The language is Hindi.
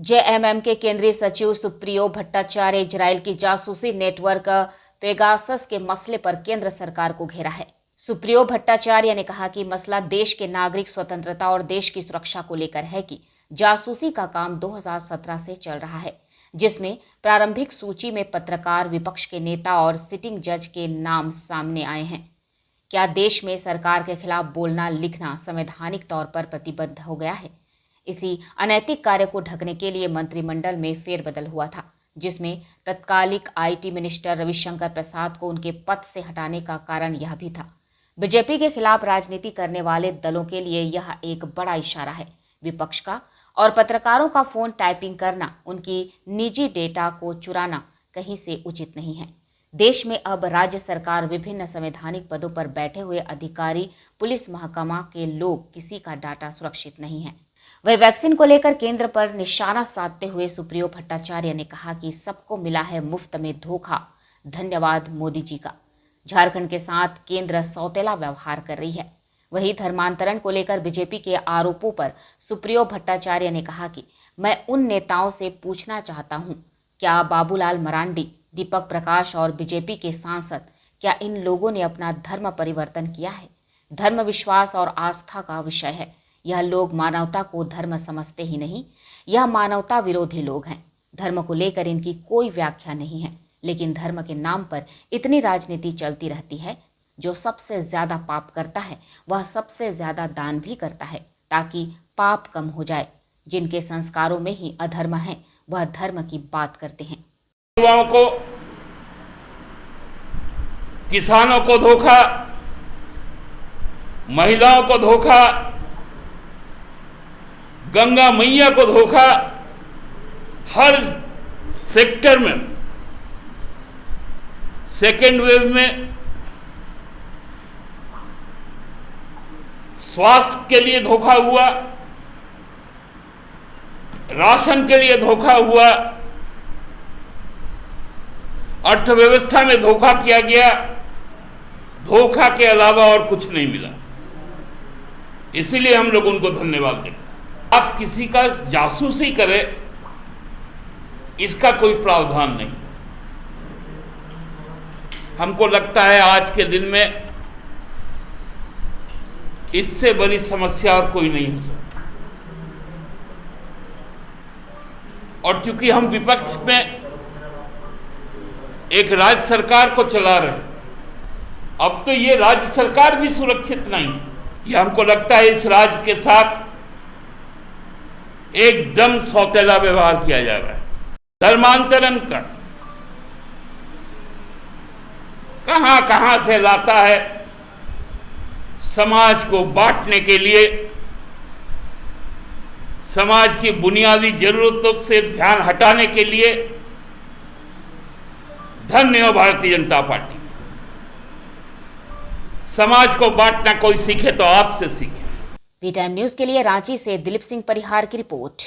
जेएमएम के केंद्रीय सचिव सुप्रियो भट्टाचार्य इजराइल की जासूसी नेटवर्क पेगासस के मसले पर केंद्र सरकार को घेरा है। सुप्रियो भट्टाचार्य ने कहा कि मसला देश के नागरिक स्वतंत्रता और देश की सुरक्षा को लेकर है कि जासूसी का काम 2017 से चल रहा है, जिसमें प्रारंभिक सूची में पत्रकार, विपक्ष के नेता और सिटिंग जज के नाम सामने आए हैं। क्या देश में सरकार के खिलाफ बोलना लिखना संवैधानिक तौर पर प्रतिबद्ध हो गया है? इसी अनैतिक कार्य को ढकने के लिए मंत्रिमंडल में फेरबदल हुआ था, जिसमें तत्कालिक आईटी मिनिस्टर रविशंकर प्रसाद को उनके पद से हटाने का कारण यह भी था। बीजेपी के खिलाफ राजनीति करने वाले दलों के लिए यह एक बड़ा इशारा है। विपक्ष का और पत्रकारों का फोन टैपिंग करना, उनकी निजी डेटा को चुराना कहीं से उचित नहीं है। देश में अब राज्य सरकार, विभिन्न संवैधानिक पदों पर बैठे हुए अधिकारी, पुलिस महकमा के लोग, किसी का डाटा सुरक्षित नहीं है। वही वैक्सीन को लेकर केंद्र पर निशाना साधते हुए सुप्रियो भट्टाचार्य ने कहा कि सबको मिला है मुफ्त में धोखा, धन्यवाद मोदी जी का। झारखंड के साथ केंद्र सौतेला व्यवहार कर रही है। वही धर्मांतरण को लेकर बीजेपी के आरोपों पर सुप्रियो भट्टाचार्य ने कहा कि मैं उन नेताओं से पूछना चाहता हूं, क्या बाबूलाल मरांडी, दीपक प्रकाश और बीजेपी के सांसद, क्या इन लोगों ने अपना धर्म परिवर्तन किया है? धर्म विश्वास और आस्था का विषय है। यह लोग मानवता को धर्म समझते ही नहीं, यह मानवता विरोधी लोग हैं। धर्म को लेकर इनकी कोई व्याख्या नहीं है, लेकिन धर्म के नाम पर इतनी राजनीति चलती रहती है। जो सबसे ज्यादा पाप करता है वह सबसे ज्यादा दान भी करता है, ताकि पाप कम हो जाए। जिनके संस्कारों में ही अधर्म है वह धर्म की बात करते हैं। युवाओं को, किसानों को धोखा, महिलाओं को धोखा, गंगा मैया को धोखा, हर सेक्टर में, सेकेंड वेव में स्वास्थ्य के लिए धोखा हुआ, राशन के लिए धोखा हुआ, अर्थव्यवस्था में धोखा किया गया। धोखा के अलावा और कुछ नहीं मिला। इसीलिए हम लोग उनको धन्यवाद दें। आप किसी का जासूसी करें, इसका कोई प्रावधान नहीं। हमको लगता है आज के दिन में इससे बड़ी समस्या और कोई नहीं हो सकती। और चूंकि हम विपक्ष में एक राज्य सरकार को चला रहे हैं, अब तो ये राज्य सरकार भी सुरक्षित नहीं है। ये हमको लगता है इस राज्य के साथ एकदम सौतेला व्यवहार किया जा रहा है। धर्मांतरण का कहां कहां से लाता है, समाज को बांटने के लिए, समाज की बुनियादी जरूरतों से ध्यान हटाने के लिए। धन्य हो भारतीय जनता पार्टी। समाज को बांटना कोई सीखे तो आपसे सीखे। वी टाइम न्यूज के लिए रांची से दिलीप सिंह परिहार की रिपोर्ट।